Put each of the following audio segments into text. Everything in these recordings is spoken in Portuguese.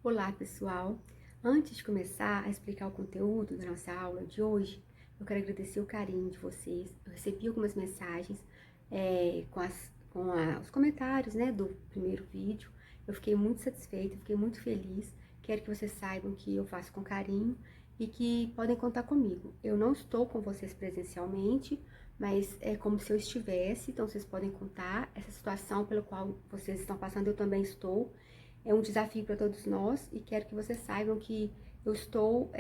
Olá, pessoal! Antes de começar a explicar o conteúdo da nossa aula de hoje, eu quero agradecer o carinho de vocês. Eu recebi algumas mensagens com os comentários, né, do primeiro vídeo. Eu fiquei muito satisfeita, fiquei muito feliz. Quero que vocês saibam que eu faço com carinho e que podem contar comigo. Eu não estou com vocês presencialmente, mas é como se eu estivesse, então vocês podem contar. Essa situação pela qual vocês estão passando, eu também estou. É um desafio para todos nós e quero que vocês saibam que eu estou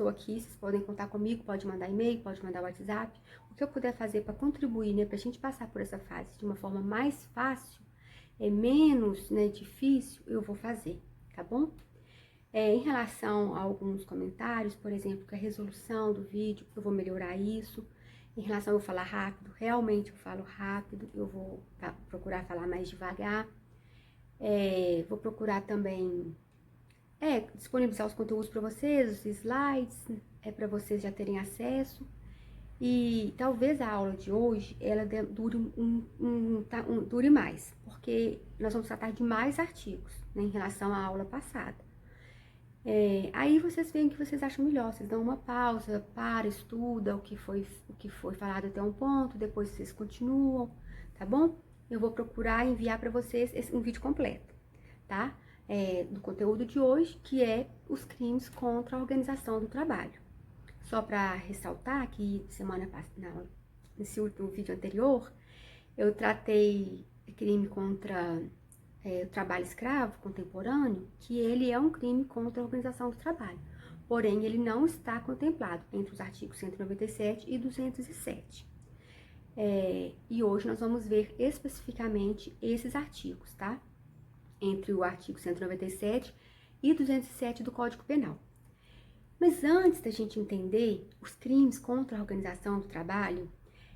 aqui, vocês podem contar comigo, pode mandar e-mail, pode mandar WhatsApp. O que eu puder fazer para contribuir, né, para a gente passar por essa fase de uma forma mais fácil, menos, né, difícil, eu vou fazer, tá bom? Em relação a alguns comentários, por exemplo, que a resolução do vídeo, eu vou melhorar isso. Em relação a eu falar rápido, realmente eu falo rápido, eu vou procurar falar mais devagar. Vou procurar também disponibilizar os conteúdos para vocês, os slides, para vocês já terem acesso. E talvez a aula de hoje, ela dure, dure mais, porque nós vamos tratar de mais artigos, né, em relação à aula passada. Aí vocês veem o que vocês acham melhor, vocês dão uma pausa, estuda o que foi falado até um ponto, depois vocês continuam, tá bom? Eu vou procurar enviar para vocês um vídeo completo, tá? Do conteúdo de hoje, que é os crimes contra a organização do trabalho. Só para ressaltar que nesse último vídeo anterior, eu tratei crime contra o trabalho escravo contemporâneo, que ele é um crime contra a organização do trabalho. Porém, ele não está contemplado entre os artigos 197 e 207. E hoje nós vamos ver especificamente esses artigos, tá? Entre o artigo 197 e 207 do Código Penal. Mas antes da gente entender os crimes contra a organização do trabalho,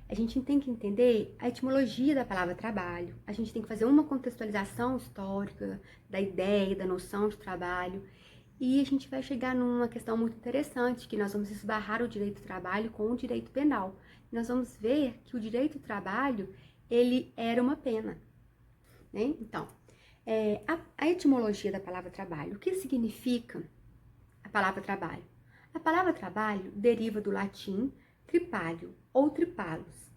a gente tem que entender a etimologia da palavra trabalho, a gente tem que fazer uma contextualização histórica da ideia, da noção de trabalho, e a gente vai chegar numa questão muito interessante, que nós vamos esbarrar o direito do trabalho com o direito penal. Nós vamos ver que o direito do trabalho, ele era uma pena, né? Então, a etimologia da palavra trabalho, o que significa a palavra trabalho? A palavra trabalho deriva do latim tripalho ou tripalos,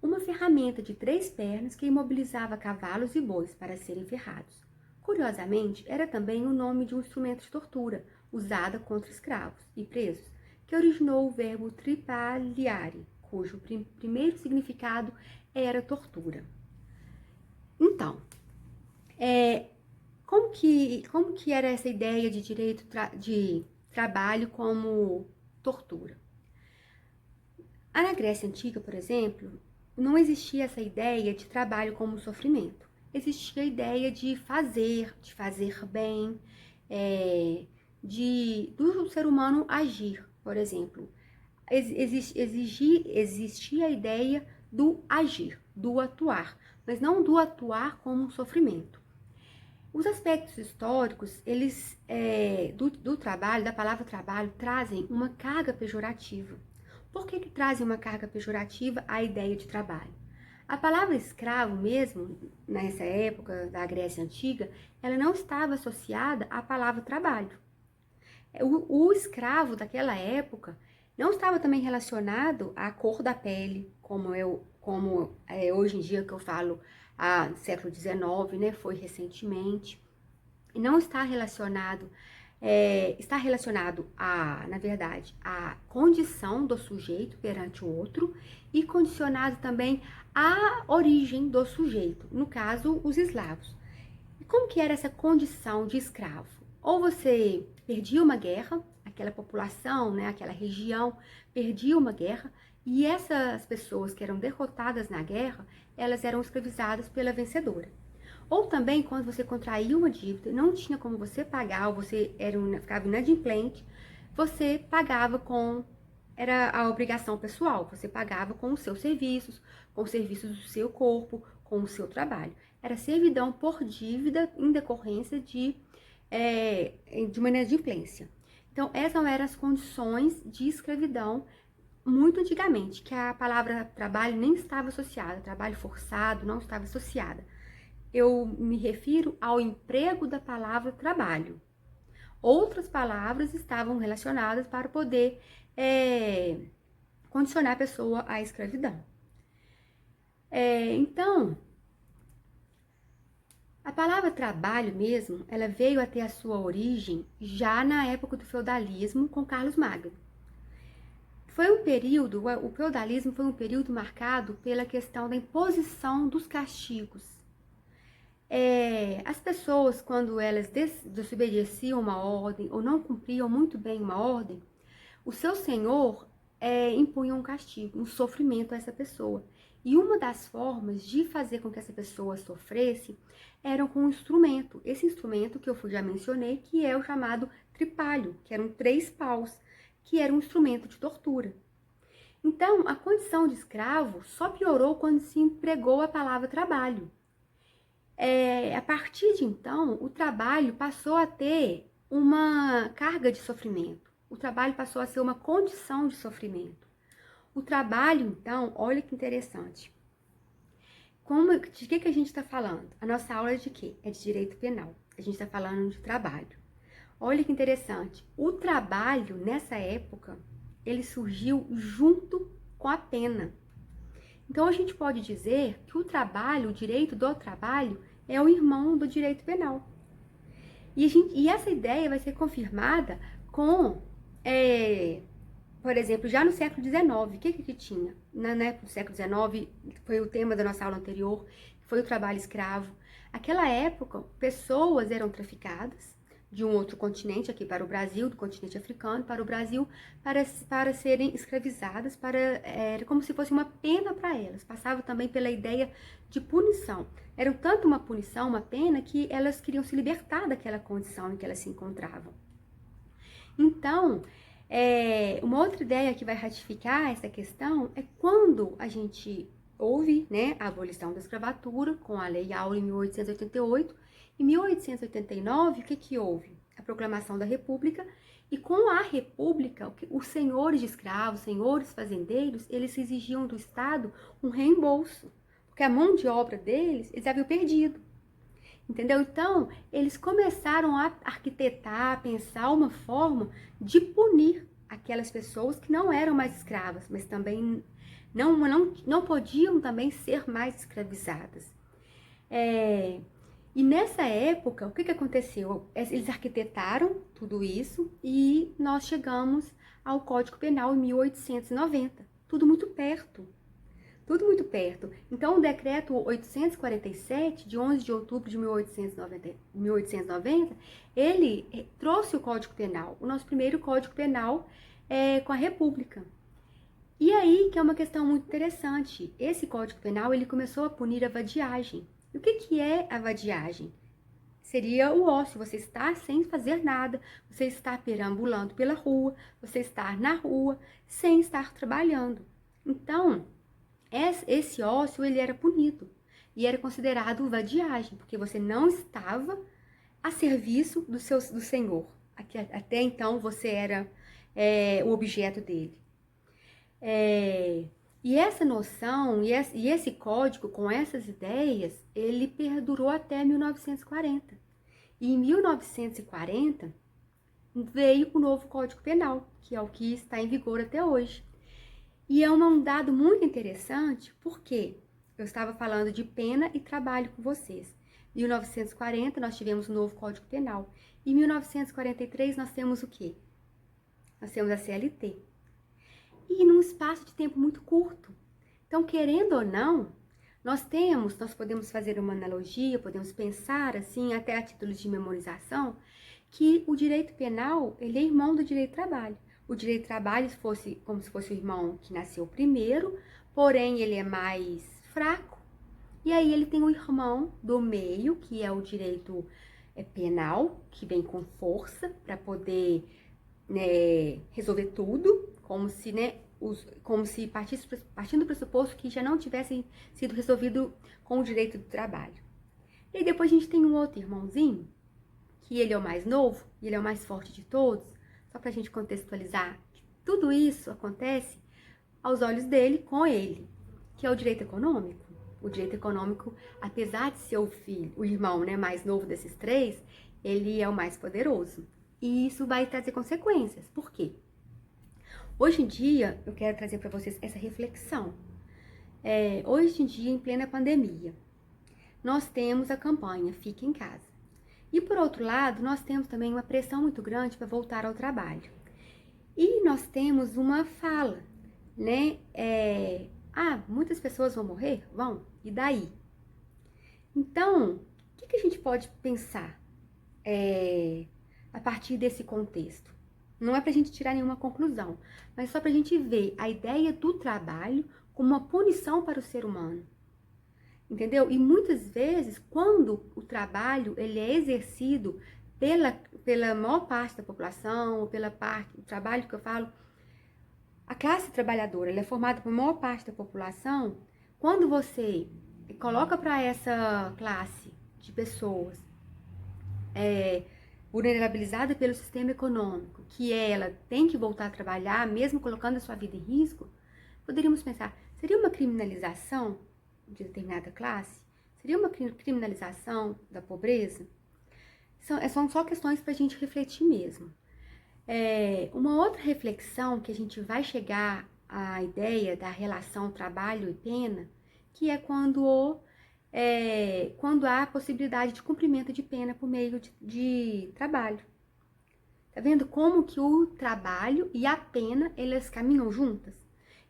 uma ferramenta de 3 pernas que imobilizava cavalos e bois para serem ferrados. Curiosamente, era também o nome de um instrumento de tortura, usado contra escravos e presos, que originou o verbo tripaliare, cujo primeiro significado era tortura. Então, como que era essa ideia de direito de trabalho como tortura? Na Grécia Antiga, por exemplo, não existia essa ideia de trabalho como sofrimento. Existia a ideia de fazer bem, do ser humano agir, por exemplo. Existia a ideia do agir, do atuar, mas não do atuar como um sofrimento. Os aspectos históricos, eles, do trabalho, da palavra trabalho, trazem uma carga pejorativa. Por que trazem uma carga pejorativa à ideia de trabalho? A palavra escravo mesmo, nessa época da Grécia Antiga, ela não estava associada à palavra trabalho. O escravo daquela época não estava também relacionado à cor da pele, como hoje em dia que eu falo, século XIX, né, foi recentemente. Não está relacionado, está relacionado na verdade, à condição do sujeito perante o outro e condicionado também à origem do sujeito, no caso, os eslavos. E como que era essa condição de escravo? Ou você perdia uma guerra, aquela população, né, aquela região perdia uma guerra, e essas pessoas que eram derrotadas na guerra, elas eram escravizadas pela vencedora. Ou também, quando você contraía uma dívida, não tinha como você pagar, ou você ficava inadimplente, você pagava era a obrigação pessoal, você pagava com os seus serviços, com os serviços do seu corpo, com o seu trabalho. Era servidão por dívida em decorrência de uma inadimplência. Então, essas eram as condições de escravidão muito antigamente, que a palavra trabalho nem estava associada, trabalho forçado não estava associada. eu me refiro ao emprego da palavra trabalho. Outras palavras estavam relacionadas para poder condicionar a pessoa à escravidão. Então, a palavra trabalho mesmo, ela veio a ter a sua origem já na época do feudalismo com Carlos Magno. Foi um período, o feudalismo foi um período marcado pela questão da imposição dos castigos. As pessoas, quando elas desobedeciam uma ordem ou não cumpriam muito bem uma ordem, o seu senhor impunha um castigo, um sofrimento a essa pessoa. E uma das formas de fazer com que essa pessoa sofresse era com um instrumento. Esse instrumento que eu já mencionei, que é o chamado tripalho, que eram 3 paus, que era um instrumento de tortura. Então, a condição de escravo só piorou quando se empregou a palavra trabalho. A partir de então, o trabalho passou a ter uma carga de sofrimento. O trabalho passou a ser uma condição de sofrimento. O trabalho, então, olha que interessante. De que a gente está falando? A nossa aula é de quê? É de direito penal. A gente está falando de trabalho. Olha que interessante. O trabalho, nessa época, ele surgiu junto com a pena. Então, a gente pode dizer que o trabalho, o direito do trabalho, é o irmão do direito penal. E essa ideia vai ser confirmada com, por exemplo, já no século XIX, o que tinha? Na época do século XIX, foi o tema da nossa aula anterior, foi o trabalho escravo. Naquela época, pessoas eram traficadas de um outro continente aqui para o Brasil, do continente africano para o Brasil, para serem escravizadas, era como se fosse uma pena para elas. Passava também pela ideia de punição. Era tanto uma punição, uma pena, que elas queriam se libertar daquela condição em que elas se encontravam. Então, uma outra ideia que vai ratificar essa questão é quando a gente houve, né, a abolição da escravatura com a Lei Áurea em 1888. Em 1889, o que houve? A proclamação da República, e com a República, os senhores de escravos, senhores fazendeiros, eles exigiam do Estado um reembolso, porque a mão de obra deles, eles haviam perdido. Entendeu? Então, eles começaram a arquitetar, a pensar uma forma de punir aquelas pessoas que não eram mais escravas, mas também não podiam também ser mais escravizadas. E nessa época, o que aconteceu? Eles arquitetaram tudo isso e nós chegamos ao Código Penal em 1890. Tudo muito perto. Tudo muito perto. Então, o decreto 847, de 11 de outubro de 1890, ele trouxe o Código Penal, o nosso primeiro Código Penal com a República. E aí, que é uma questão muito interessante, esse Código Penal, ele começou a punir a vadiagem. E o que é a vadiagem? Seria o ócio, você estar sem fazer nada, você estar perambulando pela rua, você estar na rua, sem estar trabalhando. Então, esse ócio, ele era punido e era considerado vadiagem, porque você não estava a serviço do senhor. Até então, você era o objeto dele. E essa noção, e esse código com essas ideias, ele perdurou até 1940. E em 1940 veio o novo Código Penal, que é o que está em vigor até hoje. E é um dado muito interessante, porque eu estava falando de pena e trabalho com vocês. Em 1940 nós tivemos o novo Código Penal. Em 1943 nós temos o quê? Nós temos a CLT. E num espaço de tempo muito curto. Então, querendo ou não, nós podemos fazer uma analogia, podemos pensar assim, até a título de memorização, que o direito penal, ele é irmão do direito do trabalho. O direito do trabalho como se fosse o irmão que nasceu primeiro, porém ele é mais fraco, e aí ele tem o irmão do meio, que é o direito penal, que vem com força para poder resolver tudo, como se partindo do pressuposto que já não tivesse sido resolvido com o direito do trabalho. E depois a gente tem um outro irmãozinho, que ele é o mais novo, e ele é o mais forte de todos, só para a gente contextualizar, que tudo isso acontece aos olhos dele, com ele, que é o direito econômico. O direito econômico, apesar de ser o filho, o irmão, né, mais novo desses três, ele é o mais poderoso. E isso vai trazer consequências. Por quê? Hoje em dia, eu quero trazer para vocês essa reflexão. Hoje em dia, em plena pandemia, nós temos a campanha Fique em Casa. E por outro lado, nós temos também uma pressão muito grande para voltar ao trabalho. E nós temos uma fala, né? Muitas pessoas vão morrer? Vão. E daí? Então, o que a gente pode pensar a partir desse contexto? Não é para a gente tirar nenhuma conclusão, mas só para a gente ver a ideia do trabalho como uma punição para o ser humano. Entendeu? E muitas vezes, quando o trabalho ele é exercido pela maior parte da população, ou o trabalho que eu falo, a classe trabalhadora ela é formada por maior parte da população. Quando você coloca para essa classe de pessoas vulnerabilizada pelo sistema econômico, que ela tem que voltar a trabalhar, mesmo colocando a sua vida em risco, poderíamos pensar, seria uma criminalização de determinada classe? Seria uma criminalização da pobreza? São só questões para a gente refletir mesmo. Uma outra reflexão que a gente vai chegar à ideia da relação trabalho e pena, que é quando há a possibilidade de cumprimento de pena por meio de trabalho. Tá vendo como que o trabalho e a pena, elas caminham juntas?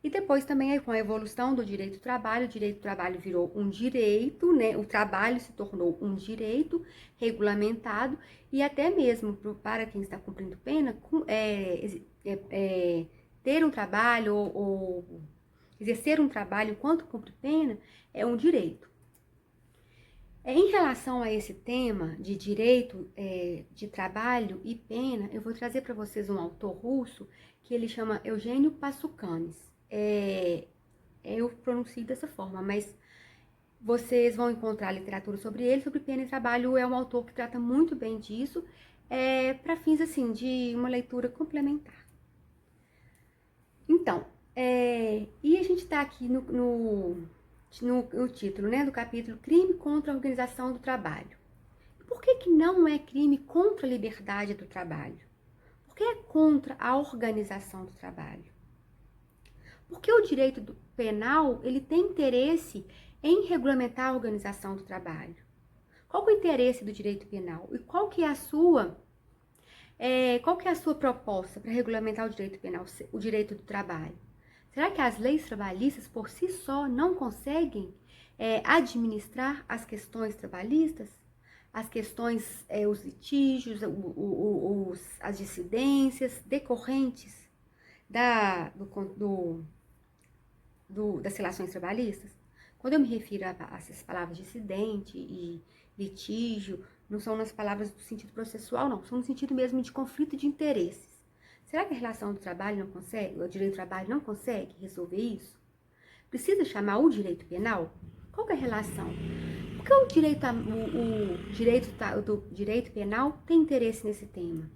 E depois também, com a evolução do direito do trabalho, o direito do trabalho virou um direito, né? O trabalho se tornou um direito regulamentado e até mesmo para quem está cumprindo pena, ter um trabalho ou exercer um trabalho enquanto cumpre pena é um direito. Em relação a esse tema de direito de trabalho e pena, eu vou trazer para vocês um autor russo que ele chama Eugênio Passucanes. Eu pronuncio dessa forma, mas vocês vão encontrar literatura sobre ele, sobre pena e trabalho. É um autor que trata muito bem disso, para fins assim de uma leitura complementar. Então, e a gente está aqui no título, né, do capítulo Crime contra a Organização do Trabalho. Por que não é crime contra a liberdade do trabalho? Por que é contra a organização do trabalho? Porque o direito penal, ele tem interesse em regulamentar a organização do trabalho. Qual que é o interesse do direito penal? E qual que é a sua proposta para regulamentar o direito penal, o direito do trabalho? Será que as leis trabalhistas, por si só, não conseguem administrar as questões trabalhistas? As questões, os litígios, as dissidências decorrentes das relações trabalhistas? Quando eu me refiro a essas palavras dissidente e litígio, não são nas palavras do sentido processual, não. São no sentido mesmo de conflito de interesses. Será que a relação do trabalho não consegue, o direito do trabalho não consegue resolver isso? Precisa chamar o direito penal? Qual que é a relação? Porque o direito penal tem interesse nesse tema.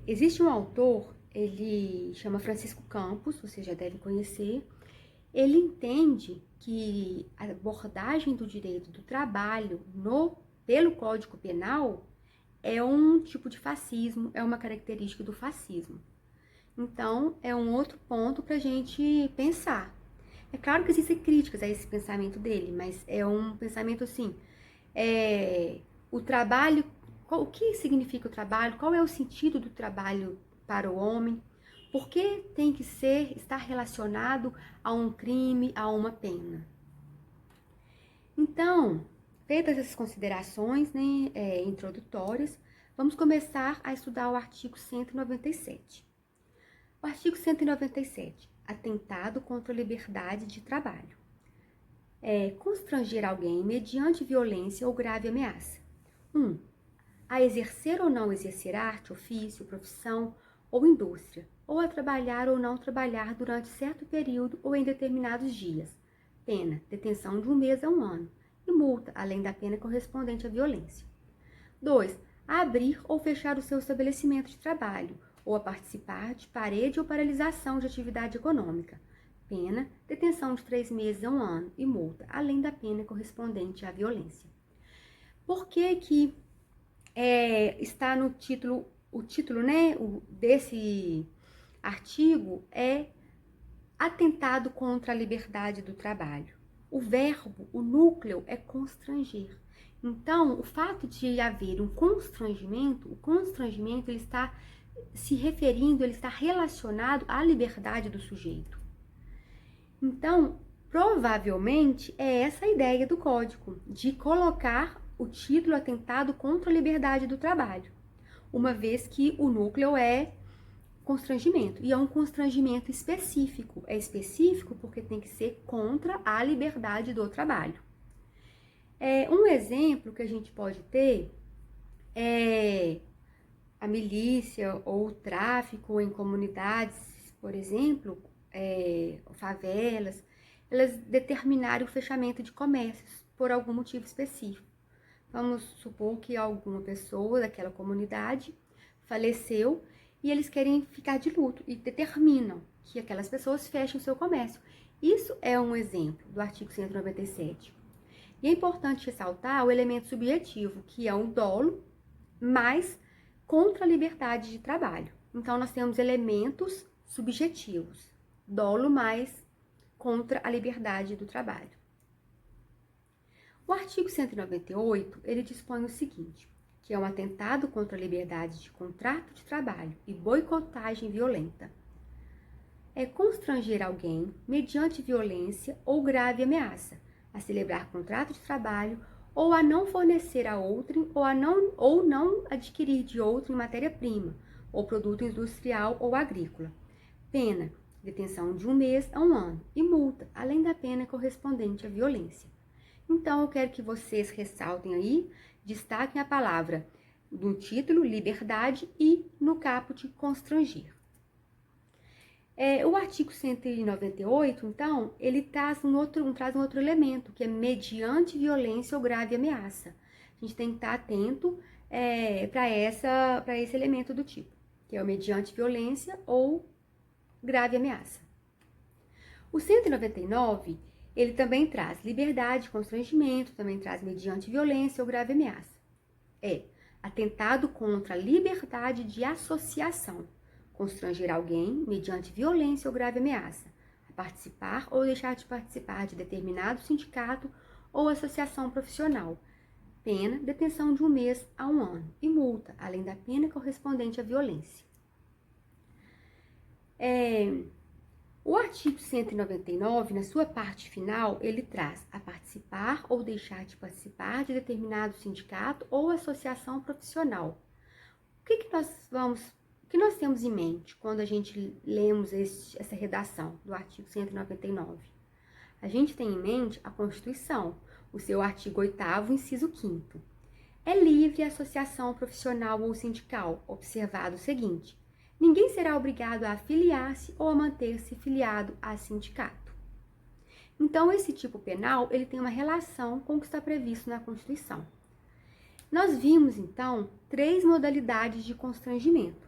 Existe um autor, ele chama Francisco Campos, vocês já devem conhecer. Ele entende que a abordagem do direito do trabalho pelo Código Penal é um tipo de fascismo, é uma característica do fascismo. Então, é um outro ponto para a gente pensar. É claro que existem críticas a esse pensamento dele, mas é um pensamento assim, o trabalho, o que significa o trabalho, qual é o sentido do trabalho para o homem, por que tem que estar relacionado a um crime, a uma pena. Então, feitas essas considerações, né, introdutórias, vamos começar a estudar o artigo 197. O artigo 197, atentado contra a liberdade de trabalho. Constranger alguém mediante violência ou grave ameaça. 1. A exercer ou não exercer arte, ofício, profissão ou indústria, ou a trabalhar ou não trabalhar durante certo período ou em determinados dias. Pena, detenção de 1 mês a 1 ano, e multa, além da pena correspondente à violência. 2. A abrir ou fechar o seu estabelecimento de trabalho, ou a participar de parede ou paralisação de atividade econômica. Pena, detenção de 3 meses a 1 ano e multa, além da pena correspondente à violência. Por que está no título, o título, né, desse artigo é atentado contra a liberdade do trabalho. O verbo, o núcleo é constranger. Então, o fato de haver um constrangimento, o constrangimento ele está se referindo, ele está relacionado à liberdade do sujeito. Então, provavelmente é essa a ideia do código, de colocar o título atentado contra a liberdade do trabalho, uma vez que o núcleo é constrangimento, e é um constrangimento específico. É específico porque tem que ser contra a liberdade do trabalho. Um exemplo que a gente pode ter é a milícia ou o tráfico em comunidades, por exemplo, favelas, elas determinarem o fechamento de comércios por algum motivo específico. Vamos supor que alguma pessoa daquela comunidade faleceu e eles querem ficar de luto e determinam que aquelas pessoas fechem o seu comércio. Isso é um exemplo do artigo 197. E é importante ressaltar o elemento subjetivo, que é um dolo, mas contra a liberdade de trabalho. Então, nós temos elementos subjetivos, dolo mais contra a liberdade do trabalho. O artigo 198, ele dispõe o seguinte, que é um atentado contra a liberdade de contrato de trabalho e boicotagem violenta. É constranger alguém, mediante violência ou grave ameaça, a celebrar contrato de trabalho ou a não fornecer a outrem ou não adquirir de outrem matéria-prima ou produto industrial ou agrícola. Pena, detenção de 1 mês a 1 ano e multa, além da pena correspondente à violência. Então, eu quero que vocês ressaltem aí, destaquem a palavra no título, liberdade, e no caput, constranger. O artigo 198, então, ele traz um outro elemento, que é mediante violência ou grave ameaça. A gente tem que estar atento para esse elemento do tipo, que é o mediante violência ou grave ameaça. O 199, ele também traz liberdade, constrangimento, também traz mediante violência ou grave ameaça. Atentado contra a liberdade de associação, constranger alguém mediante violência ou grave ameaça, a participar ou deixar de participar de determinado sindicato ou associação profissional. Pena, detenção de 1 mês a 1 ano e multa, além da pena correspondente à violência. O artigo 199, na sua parte final, ele traz a participar ou deixar de participar de determinado sindicato ou associação profissional. O que nós temos em mente quando a gente lemos essa redação do artigo 199? A gente tem em mente a Constituição, o seu artigo 8º, inciso 5º. É livre a associação profissional ou sindical, observado o seguinte: ninguém será obrigado a afiliar-se ou a manter-se filiado a sindicato. Então, esse tipo penal, ele tem uma relação com o que está previsto na Constituição. Nós vimos, então, 3 modalidades de constrangimento.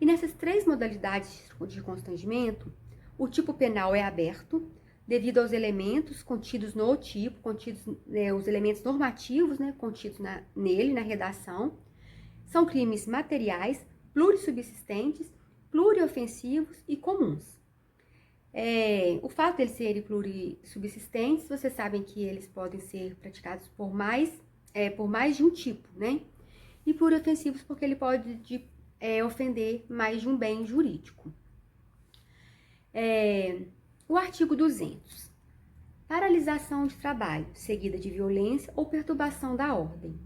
E nessas 3 modalidades de constrangimento, o tipo penal é aberto, devido aos elementos contidos no tipo, os elementos normativos, contidos nele, na redação. São crimes materiais, plurissubsistentes, pluriofensivos e comuns. O fato de eles serem plurissubsistentes, vocês sabem que eles podem ser praticados por mais de um tipo, né? E pluriofensivos porque ele pode ofender mais de um bem jurídico. O artigo 200. Paralisação de trabalho, seguida de violência ou perturbação da ordem.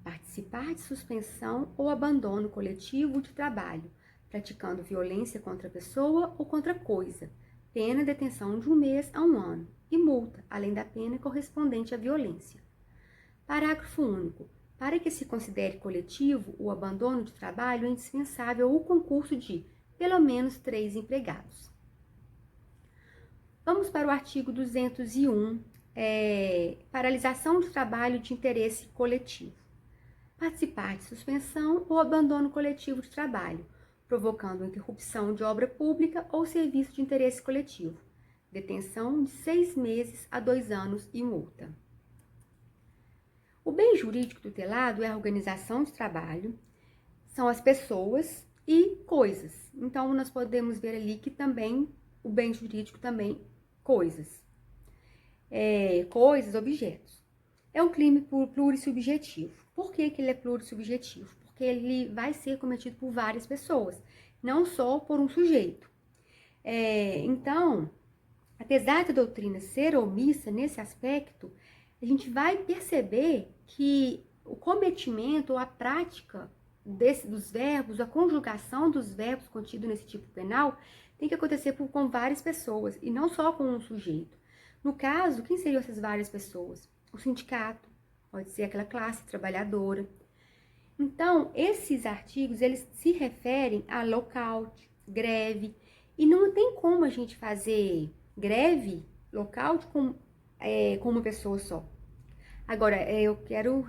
Participar de suspensão ou abandono coletivo de trabalho, praticando violência contra a pessoa ou contra coisa. Pena, detenção de 1 mês a 1 ano e multa, além da pena correspondente à violência. Parágrafo único. Para que se considere coletivo o abandono de trabalho, é indispensável o concurso de, pelo menos, 3 empregados. Vamos para o artigo 201, paralisação de trabalho de interesse coletivo. Participar de suspensão ou abandono coletivo de trabalho, provocando interrupção de obra pública ou serviço de interesse coletivo. detenção de 6 meses a 2 anos e multa. O bem jurídico tutelado é a organização de trabalho, são as pessoas e coisas. Então, nós podemos ver ali que também o bem jurídico também coisas. Coisas, objetos. É um crime plurissubjetivo. Por que ele é plurissubjetivo? Porque ele vai ser cometido por várias pessoas, não só por um sujeito. Então, apesar da doutrina ser omissa nesse aspecto, a gente vai perceber que o cometimento ou a prática dos verbos, a conjugação dos verbos contidos nesse tipo penal, tem que acontecer com várias pessoas e não só com um sujeito. No caso, quem seriam essas várias pessoas? O sindicato, pode ser aquela classe trabalhadora. Então, esses artigos, eles se referem a lockout, greve, e não tem como a gente fazer greve, lockout com uma pessoa só. Agora, eu quero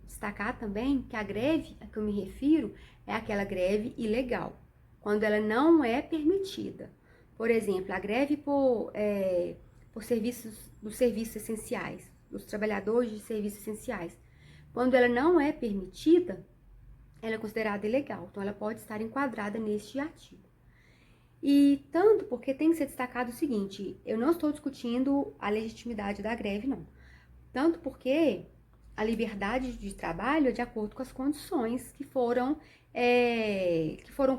destacar também que a greve a que eu me refiro é aquela greve ilegal, quando ela não é permitida. Por exemplo, a greve por dos serviços essenciais, dos trabalhadores de serviços essenciais. Quando ela não é permitida, ela é considerada ilegal, então ela pode estar enquadrada neste artigo. E tanto porque tem que ser destacado o seguinte, eu não estou discutindo a legitimidade da greve, não. Tanto porque a liberdade de trabalho é de acordo com as condições que foram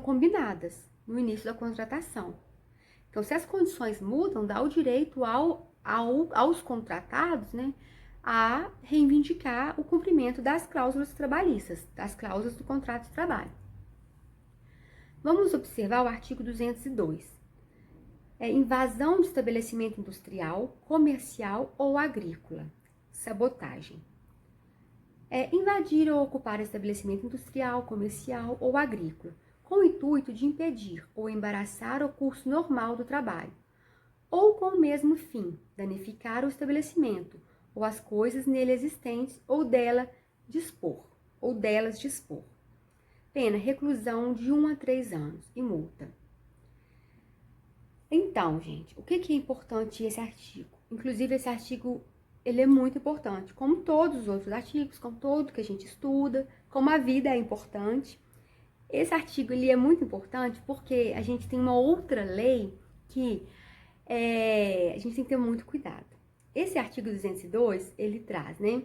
combinadas no início da contratação. Então, se as condições mudam, dá o direito aos contratados, né, a reivindicar o cumprimento das cláusulas trabalhistas, das cláusulas do contrato de trabalho. Vamos observar o artigo 202. Invasão de estabelecimento industrial, comercial ou agrícola. Sabotagem. Invadir ou ocupar estabelecimento industrial, comercial ou agrícola, com o intuito de impedir ou embaraçar o curso normal do trabalho, ou com o mesmo fim, danificar o estabelecimento, ou as coisas nele existentes, ou delas dispor. Pena, reclusão de 1 a 3 anos e multa. Então, gente, o que é importante esse artigo? Inclusive, esse artigo, ele é muito importante, como todos os outros artigos, como todo que a gente estuda, como a vida é importante. Esse artigo, ele é muito importante porque a gente tem uma outra lei que a gente tem que ter muito cuidado. Esse artigo 202, ele traz, né?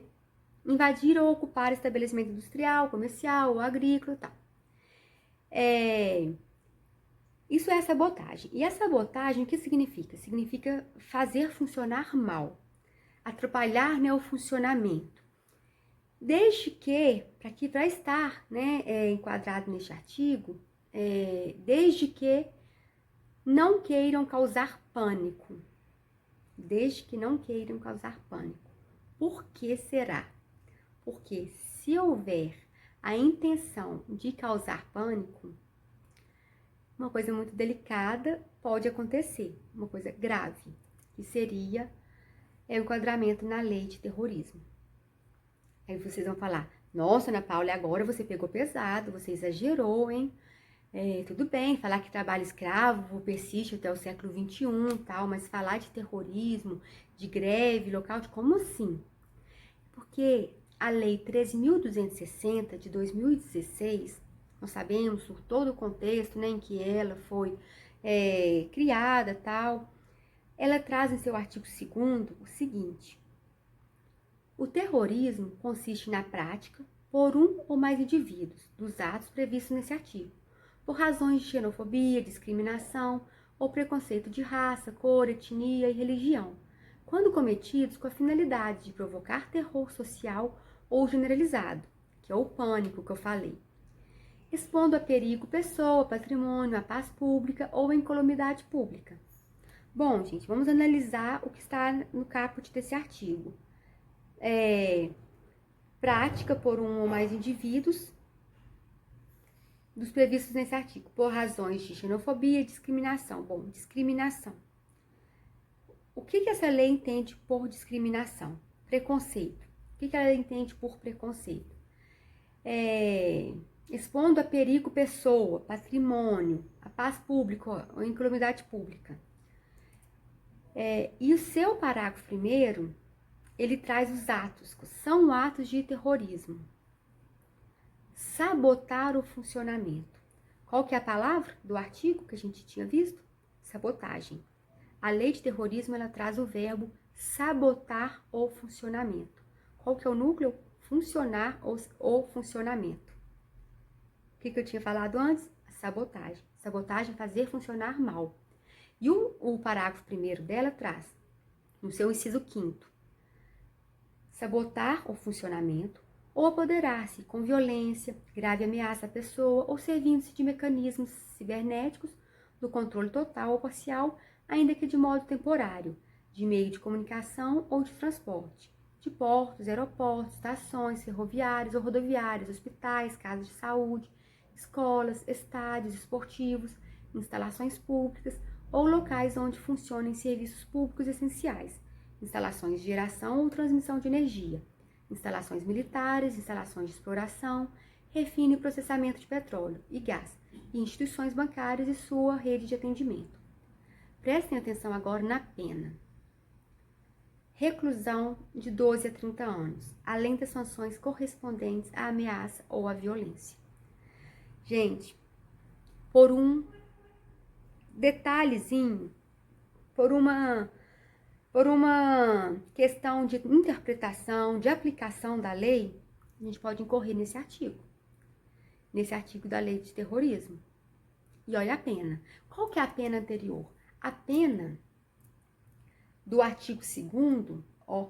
Invadir ou ocupar estabelecimento industrial, comercial ou agrícola e tal. Isso é a sabotagem. E a sabotagem, o que significa? Significa fazer funcionar mal, atrapalhar, né, o funcionamento. Desde que, para estar, né, enquadrado neste artigo, desde que não queiram causar pânico. Desde que não queiram causar pânico. Por que será? Porque se houver a intenção de causar pânico, uma coisa muito delicada pode acontecer, uma coisa grave, que seria o enquadramento na lei de terrorismo. Aí vocês vão falar, nossa, Ana Paula, agora você pegou pesado, você exagerou, hein? Tudo bem, falar que trabalho escravo persiste até o século XXI e tal, mas falar de terrorismo, de greve, lockout, como assim? Porque a Lei 13.260 de 2016, nós sabemos por todo o contexto, né, em que ela foi criada, tal, ela traz em seu artigo 2º o seguinte: o terrorismo consiste na prática, por um ou mais indivíduos, dos atos previstos nesse artigo, por razões de xenofobia, discriminação ou preconceito de raça, cor, etnia e religião, quando cometidos com a finalidade de provocar terror social ou generalizado, que é o pânico que eu falei, expondo a perigo pessoa, patrimônio, a paz pública ou a incolumidade pública. Bom, gente, vamos analisar o que está no caput desse artigo. Prática por um ou mais indivíduos dos previstos nesse artigo, por razões de xenofobia e discriminação. Bom, discriminação. O que essa lei entende por discriminação? Preconceito. O que ela entende por preconceito? Expondo a perigo pessoa, patrimônio, a paz pública ou incolumidade pública. E o seu parágrafo primeiro, ele traz os atos, são atos de terrorismo. Sabotar o funcionamento. Qual que é a palavra do artigo que a gente tinha visto? Sabotagem. A lei de terrorismo, ela traz o verbo sabotar o funcionamento. Qual que é o núcleo? Funcionar ou funcionamento. O que eu tinha falado antes? A sabotagem. Sabotagem é fazer funcionar mal. E o parágrafo primeiro dela traz, no seu inciso 5º, sabotar o funcionamento ou apoderar-se com violência, grave ameaça à pessoa ou servindo-se de mecanismos cibernéticos do controle total ou parcial, ainda que de modo temporário, de meio de comunicação ou de transporte, de portos, aeroportos, estações ferroviárias ou rodoviárias, hospitais, casas de saúde, escolas, estádios esportivos, instalações públicas ou locais onde funcionem serviços públicos essenciais, instalações de geração ou transmissão de energia, instalações militares, instalações de exploração, refino e processamento de petróleo e gás, e instituições bancárias e sua rede de atendimento. Prestem atenção agora na pena. Reclusão de 12 a 30 anos, além das sanções correspondentes à ameaça ou à violência. Gente, por um detalhezinho, por uma questão de interpretação, de aplicação da lei, a gente pode incorrer nesse artigo da lei de terrorismo. E olha a pena. Qual que é a pena anterior? A pena do artigo 2º,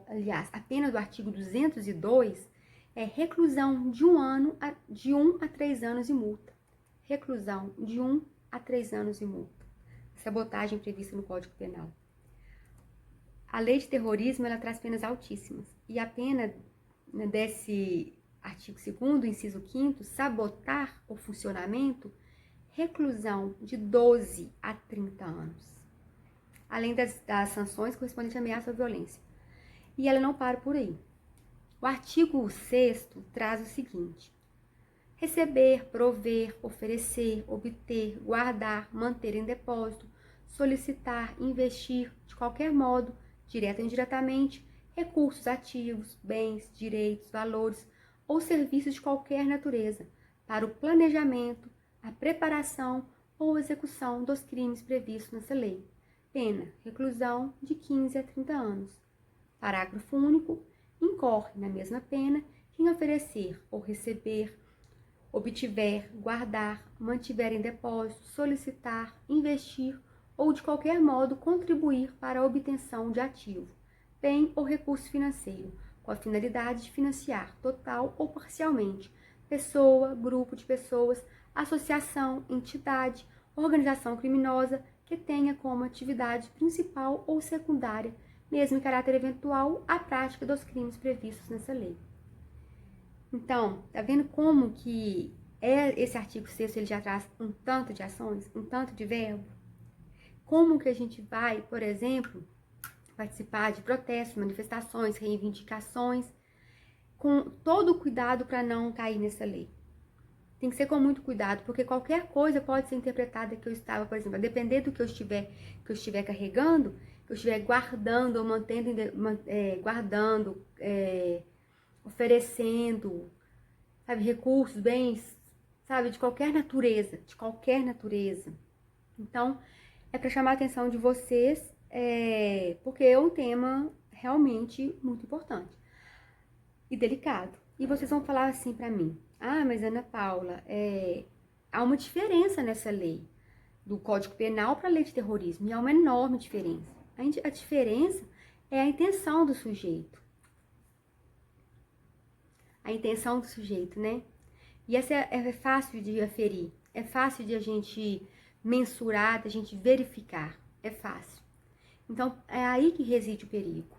aliás, a pena do artigo 202 é reclusão de 1 a 3 anos e multa. Reclusão de 1 a 3 anos e multa. Sabotagem prevista no Código Penal. A lei de terrorismo, ela traz penas altíssimas. E a pena desse artigo 2º, inciso 5º, sabotar o funcionamento, reclusão de 12 a 30 anos. Além das sanções correspondentes à ameaça ou violência. E ela não para por aí. O artigo 6º traz o seguinte: receber, prover, oferecer, obter, guardar, manter em depósito, solicitar, investir, de qualquer modo, direta ou indiretamente, recursos ativos, bens, direitos, valores ou serviços de qualquer natureza, para o planejamento, a preparação ou execução dos crimes previstos nessa lei. Pena, reclusão de 15 a 30 anos. Parágrafo único. Incorre na mesma pena quem oferecer ou receber, obtiver, guardar, mantiver em depósito, solicitar, investir ou de qualquer modo contribuir para a obtenção de ativo, bem ou recurso financeiro, com a finalidade de financiar, total ou parcialmente, pessoa, grupo de pessoas, associação, entidade, organização criminosa que tenha como atividade principal ou secundária, mesmo em caráter eventual, a prática dos crimes previstos nessa lei. Então, tá vendo como que esse artigo 6º ele já traz um tanto de ações, um tanto de verbo? Como que a gente vai, por exemplo, participar de protestos, manifestações, reivindicações, com todo o cuidado para não cair nessa lei. Tem que ser com muito cuidado, porque qualquer coisa pode ser interpretada que eu estava, por exemplo, a depender do que eu estiver carregando, que eu estiver guardando ou mantendo, oferecendo, sabe, recursos, bens, sabe, de qualquer natureza, Então, é para chamar a atenção de vocês, porque é um tema realmente muito importante e delicado. E vocês vão falar assim para mim: ah, mas Ana Paula, há uma diferença nessa lei, do Código Penal para a lei de terrorismo, e há uma enorme diferença. A diferença é a intenção do sujeito. A intenção do sujeito, né? E essa é fácil de aferir, é fácil de a gente mensurar, de a gente verificar, é fácil. Então, é aí que reside o perigo.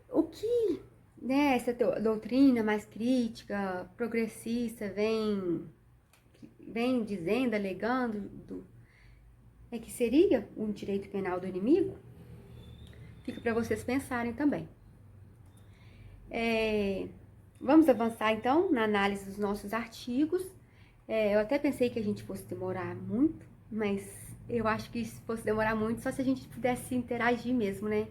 O que, né, essa doutrina mais crítica, progressista, vem dizendo, alegando, é que seria um direito penal do inimigo? Fica para vocês pensarem também. Vamos avançar, então, na análise dos nossos artigos. Eu até pensei que a gente fosse demorar muito, mas Eu acho que se fosse demorar muito, só se a gente pudesse interagir mesmo, né?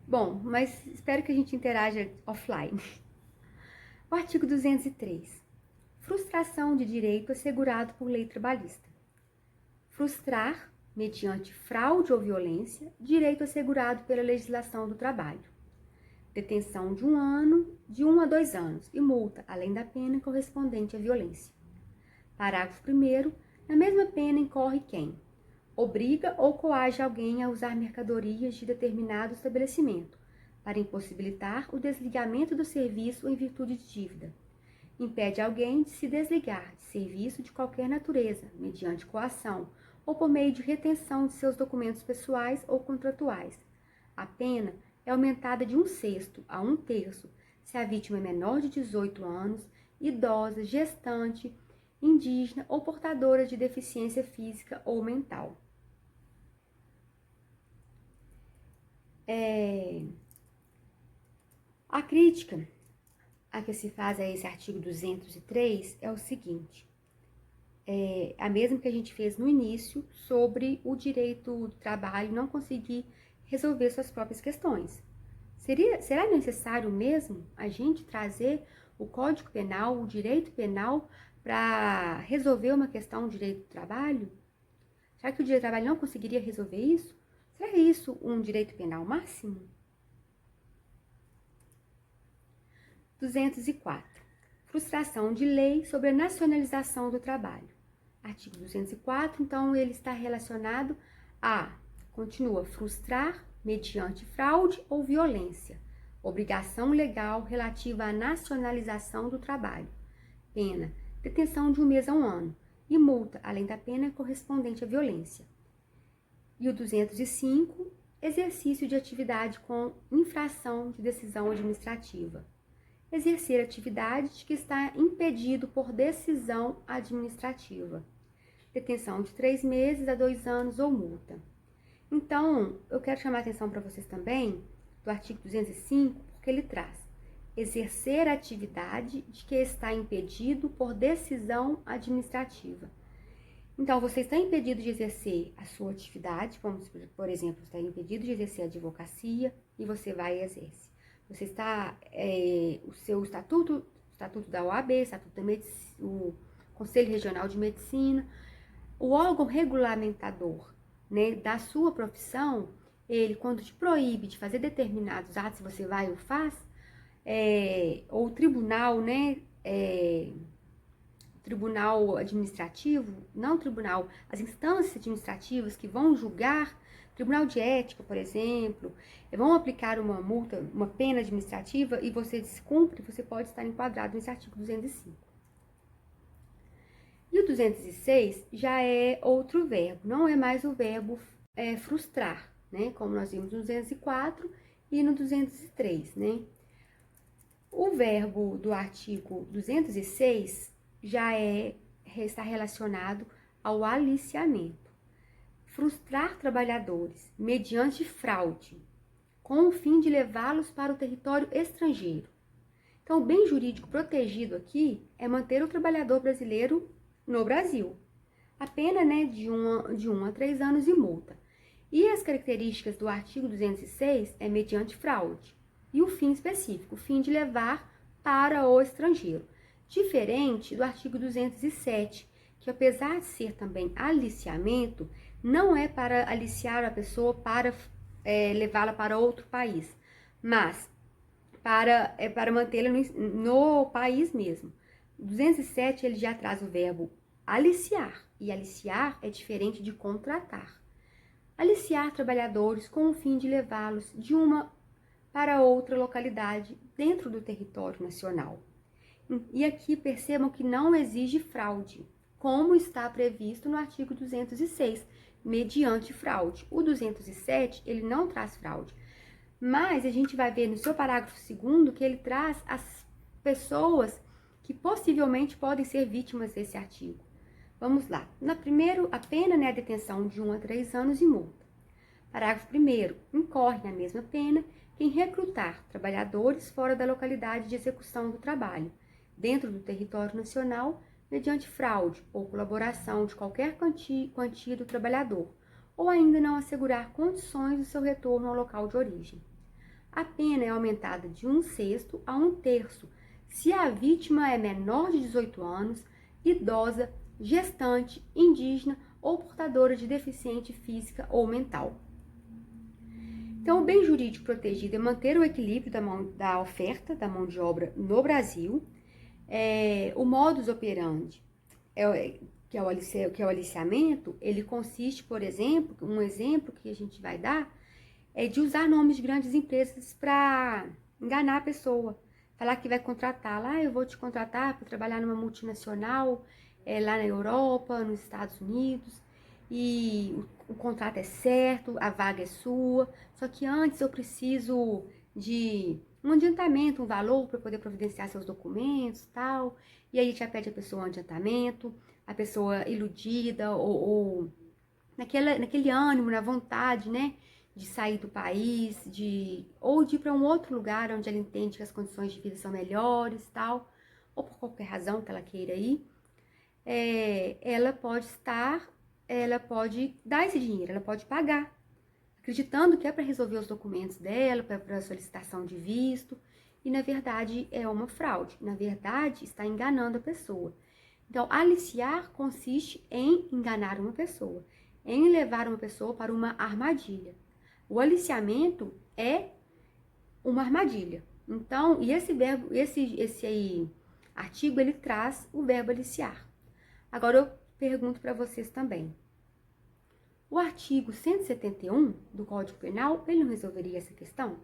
Bom, mas espero que a gente interaja offline. O artigo 203. Frustração de direito assegurado por lei trabalhista. Frustrar, mediante fraude ou violência, direito assegurado pela legislação do trabalho. Detenção de 1 ano, de 1 a 2 anos, e multa, além da pena correspondente à violência. Parágrafo 1º. Na mesma pena incorre quem obriga ou coage alguém a usar mercadorias de determinado estabelecimento, para impossibilitar o desligamento do serviço em virtude de dívida. Impede alguém de se desligar de serviço de qualquer natureza, mediante coação, ou por meio de retenção de seus documentos pessoais ou contratuais. A pena é aumentada de 1/6 a 1/3 se a vítima é menor de 18 anos, idosa, gestante, indígena ou portadora de deficiência física ou mental. A crítica a que se faz a esse artigo 203 é o seguinte, a mesma que a gente fez no início sobre o direito do trabalho não conseguir resolver suas próprias questões. Será necessário mesmo a gente trazer o Código Penal, o direito penal, para resolver uma questão do direito do trabalho? Será que o direito do trabalho não conseguiria resolver isso? Será isso um direito penal máximo? 204. Frustração de lei sobre a nacionalização do trabalho. Artigo 204, então, ele está relacionado continua, frustrar mediante fraude ou violência. Obrigação legal relativa à nacionalização do trabalho. Pena, detenção de 1 mês a 1 ano. E multa, além da pena correspondente à violência. E o 205, exercício de atividade com infração de decisão administrativa. Exercer atividade de que está impedido por decisão administrativa. Detenção de 3 meses a 2 anos ou multa. Então, eu quero chamar a atenção para vocês também do artigo 205, porque ele traz exercer atividade de que está impedido por decisão administrativa. Então, você está impedido de exercer a sua atividade, vamos, por exemplo, está impedido de exercer a advocacia e você vai e exerce. Você está, o seu estatuto da OAB, estatuto o Conselho Regional de Medicina, o órgão regulamentador, né, da sua profissão, ele, quando te proíbe de fazer determinados atos, você vai e o faz, ou o tribunal, né, tribunal administrativo, não tribunal, as instâncias administrativas que vão julgar, tribunal de ética, por exemplo, vão aplicar uma multa, uma pena administrativa e você descumpre, você pode estar enquadrado nesse artigo 205. E o 206 já é outro verbo, não é mais o verbo frustrar, né? Como nós vimos no 204 e no 203, né? O verbo do artigo 206 já está relacionado ao aliciamento. Frustrar trabalhadores mediante fraude, com o fim de levá-los para o território estrangeiro. Então, o bem jurídico protegido aqui é manter o trabalhador brasileiro no Brasil. A pena, né, de 1 a 3 anos e multa. E as características do artigo 206 é mediante fraude. E o fim específico, o fim de levar para o estrangeiro. Diferente do artigo 207, que apesar de ser também aliciamento, não é para aliciar a pessoa para levá-la para outro país, mas para mantê-la no país mesmo. 207 ele já traz o verbo aliciar, e aliciar é diferente de contratar. Aliciar trabalhadores com o fim de levá-los de uma para outra localidade dentro do território nacional. E aqui percebam que não exige fraude, como está previsto no artigo 206, mediante fraude. O 207, ele não traz fraude, mas a gente vai ver no seu parágrafo 2º que ele traz as pessoas que possivelmente podem ser vítimas desse artigo. Vamos lá. Primeiro, a pena, né, a detenção de 1 a 3 anos e multa. Parágrafo 1º, incorre na mesma pena quem recrutar trabalhadores fora da localidade de execução do trabalho, dentro do território nacional, mediante fraude ou colaboração de qualquer quantia do trabalhador, ou ainda não assegurar condições do seu retorno ao local de origem. A pena é aumentada de 1/6 a 1/3 se a vítima é menor de 18 anos, idosa, gestante, indígena ou portadora de deficiente física ou mental. Então, o bem jurídico protegido é manter o equilíbrio da oferta da mão de obra no Brasil. O modus operandi, que é o aliciamento, ele consiste, por exemplo, um exemplo que a gente vai dar, é de usar nomes de grandes empresas para enganar a pessoa. Falar que vai contratá-la, eu vou te contratar para trabalhar numa multinacional, lá na Europa, nos Estados Unidos, e o contrato é certo, a vaga é sua, só que antes eu preciso de um adiantamento, um valor para poder providenciar seus documentos e tal, e aí já pede a pessoa um adiantamento, a pessoa iludida ou naquele ânimo, na vontade, né, de sair do país, ou de ir para um outro lugar onde ela entende que as condições de vida são melhores, tal, ou por qualquer razão que ela queira ir, ela pode dar esse dinheiro, ela pode pagar, acreditando que é para resolver os documentos dela, para solicitação de visto, e na verdade é uma fraude, na verdade está enganando a pessoa. Então, aliciar consiste em enganar uma pessoa, em levar uma pessoa para uma armadilha. O aliciamento é uma armadilha. Então, e esse verbo, esse artigo, ele traz o verbo aliciar. Agora eu pergunto para vocês também. O artigo 171 do Código Penal, ele não resolveria essa questão?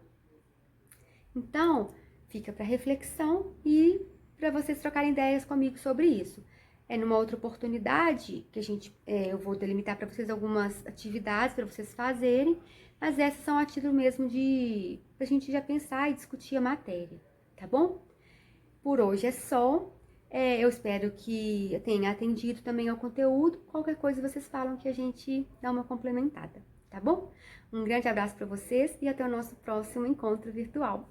Então, fica para reflexão e para vocês trocarem ideias comigo sobre isso. Numa outra oportunidade que eu vou delimitar para vocês algumas atividades para vocês fazerem, mas essas são a título mesmo pra gente já pensar e discutir a matéria, tá bom? Por hoje é só. Eu espero que eu tenha atendido também ao conteúdo. Qualquer coisa vocês falam que a gente dá uma complementada, tá bom? Um grande abraço para vocês e até o nosso próximo encontro virtual.